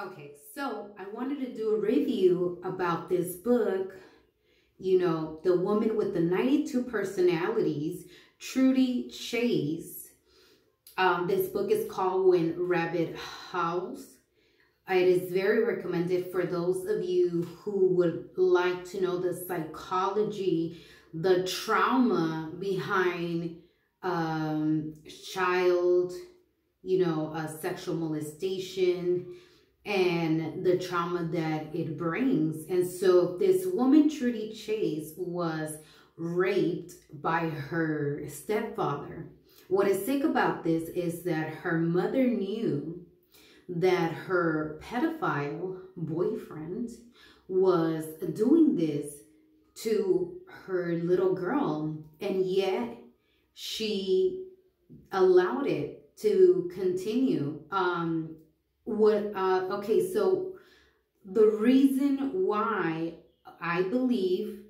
Okay, so I wanted to do a review about this book, The Woman with the 92 Personalities, Truddy Chase. This book is called When Rabbit Howls. It is very recommended for those of you who would like to know the psychology, the trauma behind child, sexual molestation, and the trauma that it brings. And so this woman, Truddy Chase, was raped by her stepfather. What is sick about this is that her mother knew that her pedophile boyfriend was doing this to her little girl, and yet she allowed it to continue. Okay, so the reason why I believe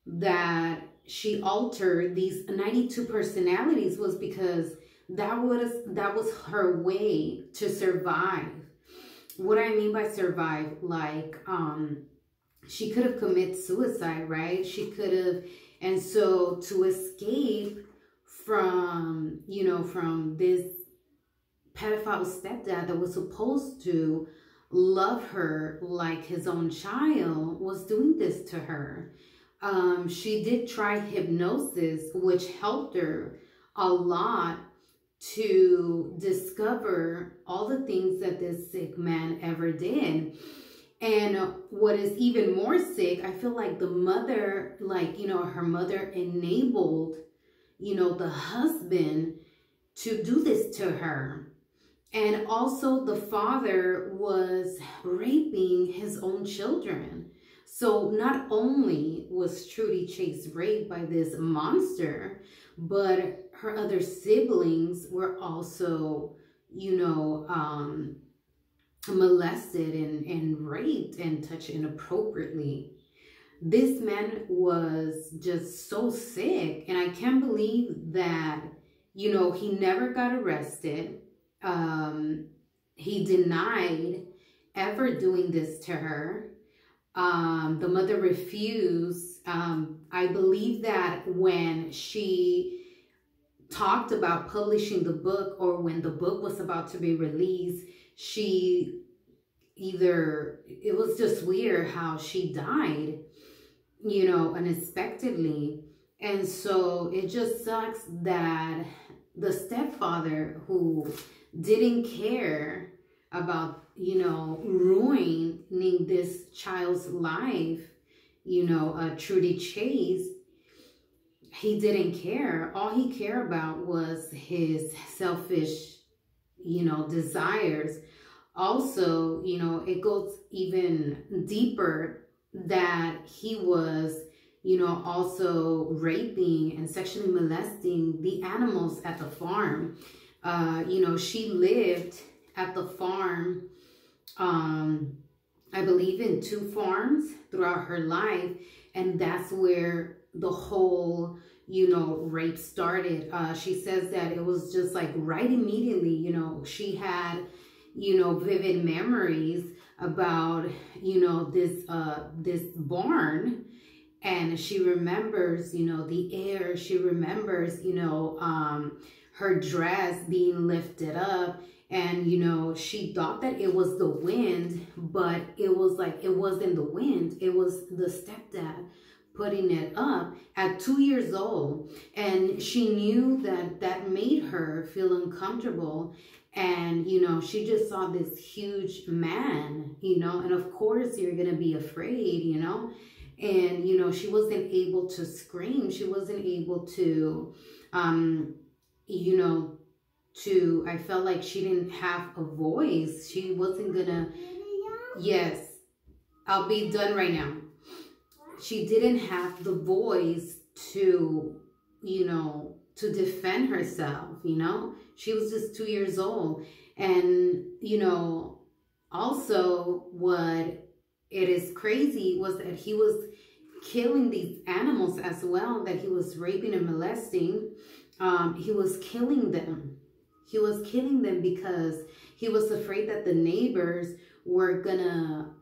that she altered these 92 personalities was because that was her way to survive. What I mean by survive, like, she could have committed suicide, right? She could have, and so to escape from, from this pedophile stepdad that was supposed to love her like his own child was doing this to her. She did try hypnosis, which helped her a lot to discover all the things that this sick man ever did. And what is even more sick, I feel like the mother, her mother enabled, the husband to do this to her. And also the father was raping his own children. So not only was Truddy Chase raped by this monster, but her other siblings were also, molested and raped and touched inappropriately. This man was just so sick. And I can't believe that, he never got arrested. He denied ever doing this to her. The mother refused. I believe that when she talked about publishing the book, or when the book was about to be released, it was just weird how she died, unexpectedly. And so it just sucks that the stepfather, who didn't care about, ruining this child's life, Truddy Chase, he didn't care. All he cared about was his selfish, desires. Also, it goes even deeper that he was, also raping and sexually molesting the animals at the farm. She lived at the farm, I believe in 2 farms throughout her life. And that's where the whole, rape started. She says that it was just like right immediately, she had, vivid memories about, this barn. And she remembers, the air. She remembers, her dress being lifted up. And, she thought that it was the wind, but it was like, it wasn't the wind. It was the stepdad putting it up at 2 years old. And she knew that that made her feel uncomfortable. And, she just saw this huge man, and of course you're going to be afraid, and, she wasn't able to scream. She wasn't able to, I felt like she didn't have a voice. She wasn't gonna, yes, I'll be done right now. She didn't have the voice to, to defend herself, She was just 2 years old. And, also what it is crazy was that he was killing these animals as well, that he was raping and molesting. He was killing them. He was killing them because he was afraid that the neighbors we're gonna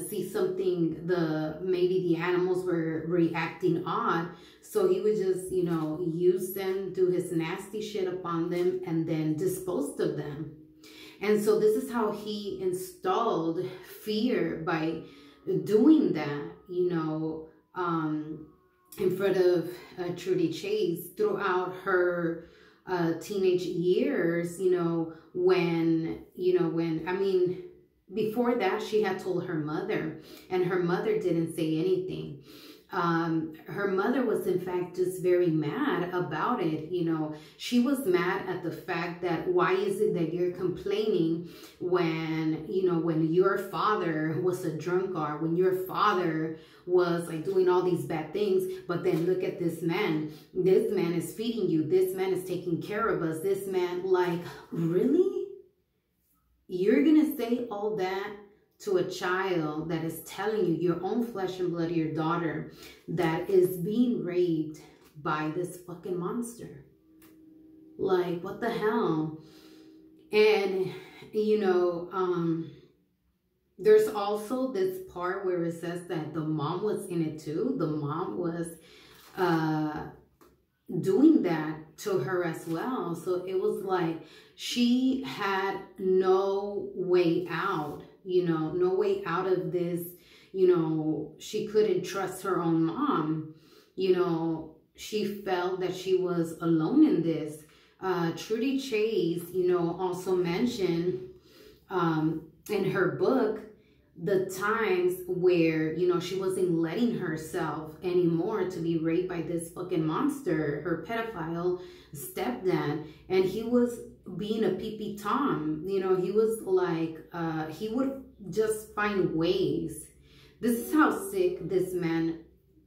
see something, maybe the animals were reacting odd. So he would just, you know, use them, do his nasty shit upon them, and then disposed of them. And so this is how he installed fear, by doing that, you know, in front of Truddy Chase throughout her teenage years, you know, I mean, before that, she had told her mother, and her mother didn't say anything. Her mother was, in fact, just very mad about it. You know, she was mad at the fact that, why is it that you're complaining when, you know, when your father was a drunkard, when your father was like doing all these bad things, but then look at this man. This man is feeding you. This man is taking care of us. This man, like, really? You're going to say all that to a child that is telling you, your own flesh and blood, your daughter, that is being raped by this fucking monster? Like, what the hell? And, you know, there's also this part where it says that the mom was in it too. The mom was doing that to her as well. So it was like she had no way out, you know, no way out of this. You know, she couldn't trust her own mom. You know, she felt that she was alone in this. Truddy Chase, you know, also mentioned in her book the times where, you know, she wasn't letting herself anymore to be raped by this fucking monster, her pedophile stepdad. And he was being a pee-pee Tom. You know, he was like, he would just find ways. This is how sick this man,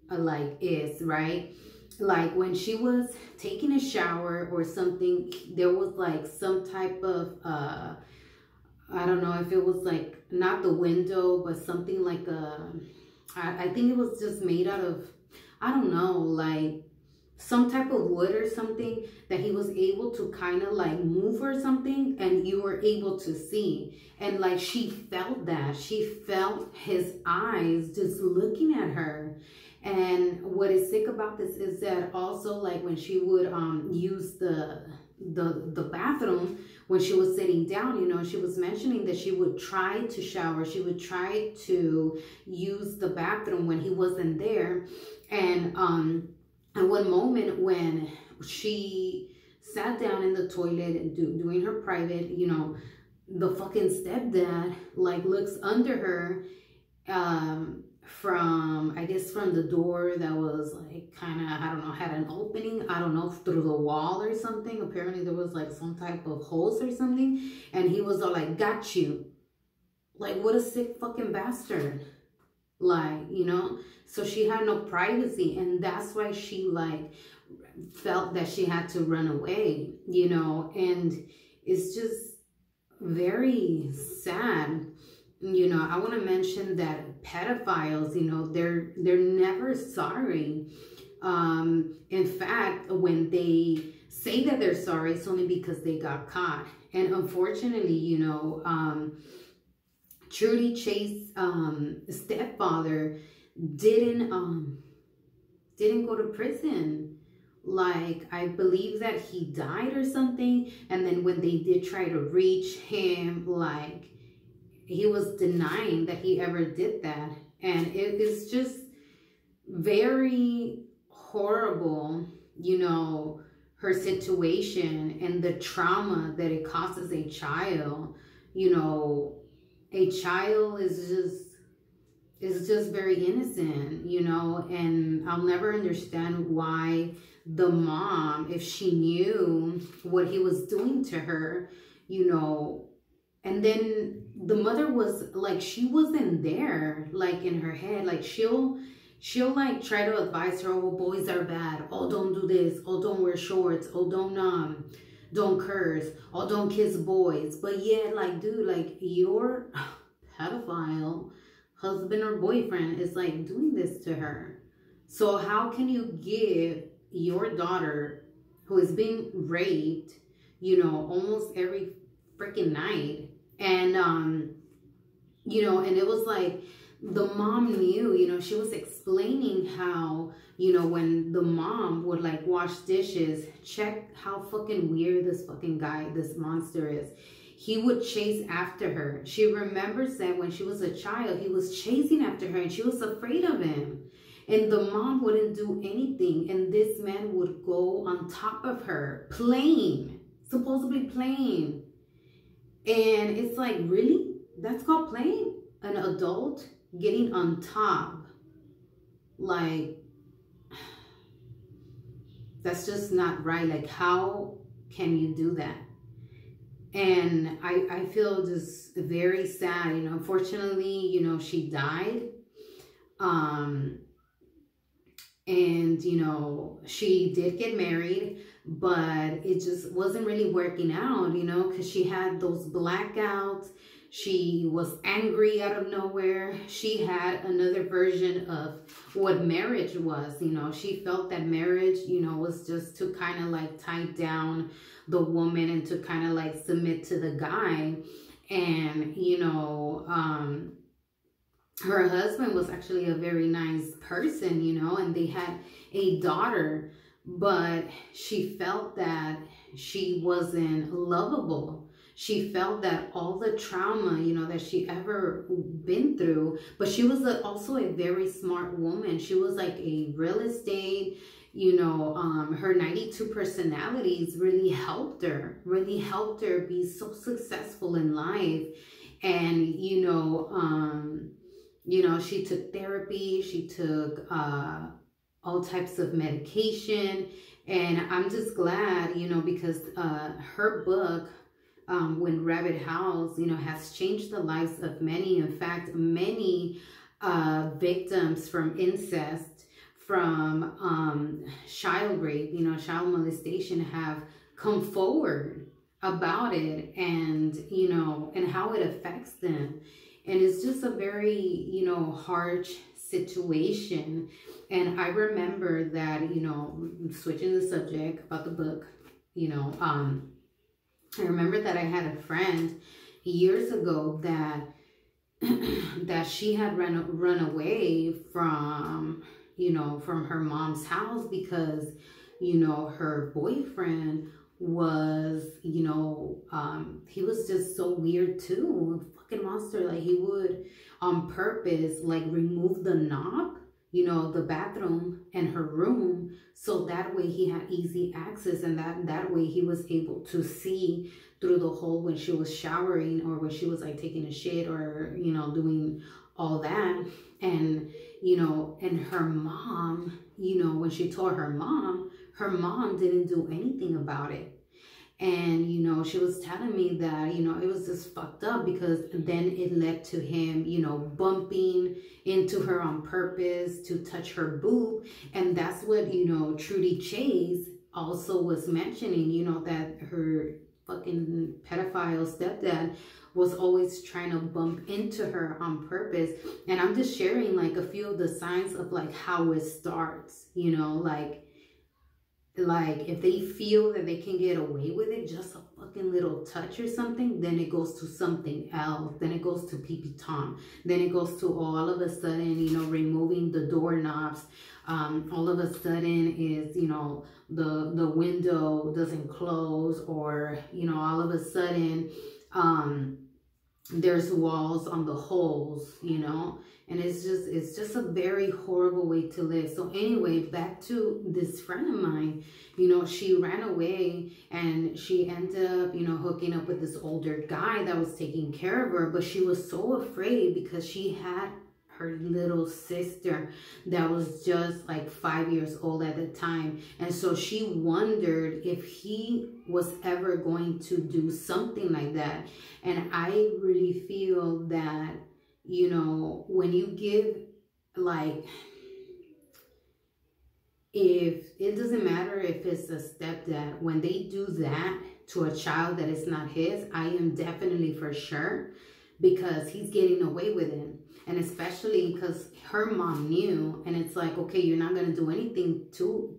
like, is, right? Like, when she was taking a shower or something, there was like some type of, I don't know if it was like, not the window, but something like I think it was just made out of, I don't know, like some type of wood or something that he was able to kind of like move or something, and you were able to see. And like, she felt that. She felt his eyes just looking at her. And what is sick about this is that also, like, when she would use the bathroom, when she was sitting down, you know, she was mentioning that she would try to shower. She would try to use the bathroom when he wasn't there. And at one moment when she sat down in the toilet and doing her private, you know, the fucking stepdad, like, looks under her, from, I guess, from the door that was like kind of, I don't know, had an opening, I don't know, through the wall or something. Apparently there was like some type of holes or something, and he was all like, got you. Like, what a sick fucking bastard. Like, you know, so she had no privacy, and that's why she like felt that she had to run away, you know. And it's just very sad. You know, I want to mention that pedophiles, you know, they're never sorry. In fact, when they say that they're sorry, it's only because they got caught. And unfortunately, you know, Truddy Chase, stepfather, didn't go to prison. Like, I believe that he died or something. And then when they did try to reach him, like, he was denying that he ever did that. And it is just very horrible, you know, her situation and the trauma that it causes a child. You know, a child is just very innocent, you know. And I'll never understand why the mom, if she knew what he was doing to her, you know. And then the mother was like, she wasn't there, like, in her head. Like, she'll like try to advise her, oh, boys are bad, oh, don't do this, oh, don't wear shorts, oh, don't curse, oh, don't kiss boys. But yet, like, dude, like, your pedophile husband or boyfriend is like doing this to her. So how can you give your daughter, who is being raped, you know, almost every freaking night, you know, and it was like the mom knew, you know, she was explaining how, you know, when the mom would like wash dishes, check how fucking weird this fucking guy, this monster is. He would chase after her. She remembers that when she was a child, he was chasing after her and she was afraid of him. And the mom wouldn't do anything. And this man would go on top of her, playing, supposedly playing. And it's like, really? That's called playing? An adult getting on top? Like, that's just not right. Like, how can you do that? And I feel just very sad, you know. Unfortunately, you know, she died. And, you know, she did get married, but it just wasn't really working out, you know, because she had those blackouts. She was angry out of nowhere. She had another version of what marriage was, you know. She felt that marriage, you know, was just to kind of like tie down the woman and to kind of like submit to the guy. And, you know, her husband was actually a very nice person, you know, and they had a daughter, but she felt that she wasn't lovable. She felt that all the trauma, you know, that she ever been through, but she was also a very smart woman. She was like a real estate, you know, her 92 personalities really helped her be so successful in life. And, you know, she took therapy, she took all types of medication. And I'm just glad, you know, because her book, When Rabbit Howls, you know, has changed the lives of many. In fact, many victims from incest, from child rape, you know, child molestation have come forward about it, and, you know, and how it affects them. And it's just a very, you know, harsh situation. And I remember that, you know, switching the subject about the book, you know, I remember that I had a friend years ago that that she had run away from, you know, from her mom's house because, you know, her boyfriend was, you know, he was just so weird too. Fucking monster. Like, he would on purpose like remove the knob, you know, the bathroom and her room, so that way he had easy access, and that way he was able to see through the hole when she was showering or when she was like taking a shit or, you know, doing all that. And, you know, and her mom, you know, when she told her mom didn't do anything about it. And, you know, she was telling me that, you know, it was just fucked up because then it led to him, you know, bumping into her on purpose to touch her boob. And that's what, you know, Truddy Chase also was mentioning, you know, that her fucking pedophile stepdad was always trying to bump into her on purpose. And I'm just sharing like a few of the signs of like how it starts, you know, like if they feel that they can get away with it, just a fucking little touch or something, then it goes to something else. Then it goes to pee-pee tom. Then it goes to all of a sudden, you know, removing the doorknobs. All of a sudden is, you know, the window doesn't close, or, you know, all of a sudden there's walls on the holes, you know. And it's just a very horrible way to live. So anyway, back to this friend of mine, you know, she ran away and she ended up, you know, hooking up with this older guy that was taking care of her. But she was so afraid because she had her little sister that was just like 5 years old at the time. And so she wondered if he was ever going to do something like that. And I really feel that, you know, when you give, like, if it doesn't matter if it's a stepdad, when they do that to a child that is not his, I am definitely for sure, because he's getting away with it. And especially because her mom knew, and it's like, okay, you're not going to do anything to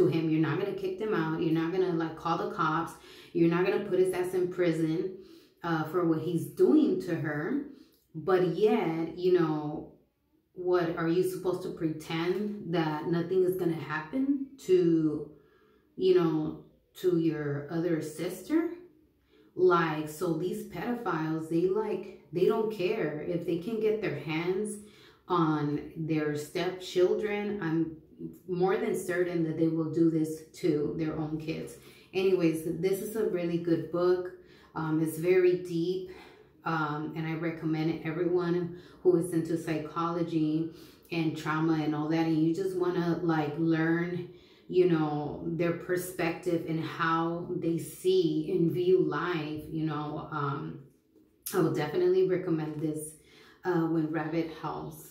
him. You're not going to kick him out. You're not going to like call the cops. You're not going to put his ass in prison. for what he's doing to her. But yet, you know, what are you supposed to pretend that nothing is going to happen to, you know, to your other sister? Like, so these pedophiles, they don't care if they can get their hands on their stepchildren. I'm more than certain that they will do this to their own kids. Anyways, this is a really good book. It's very deep, and I recommend it everyone who is into psychology and trauma and all that, and you just want to like learn, you know, their perspective and how they see and view life. You know, I will definitely recommend this, When Rabbit Howls.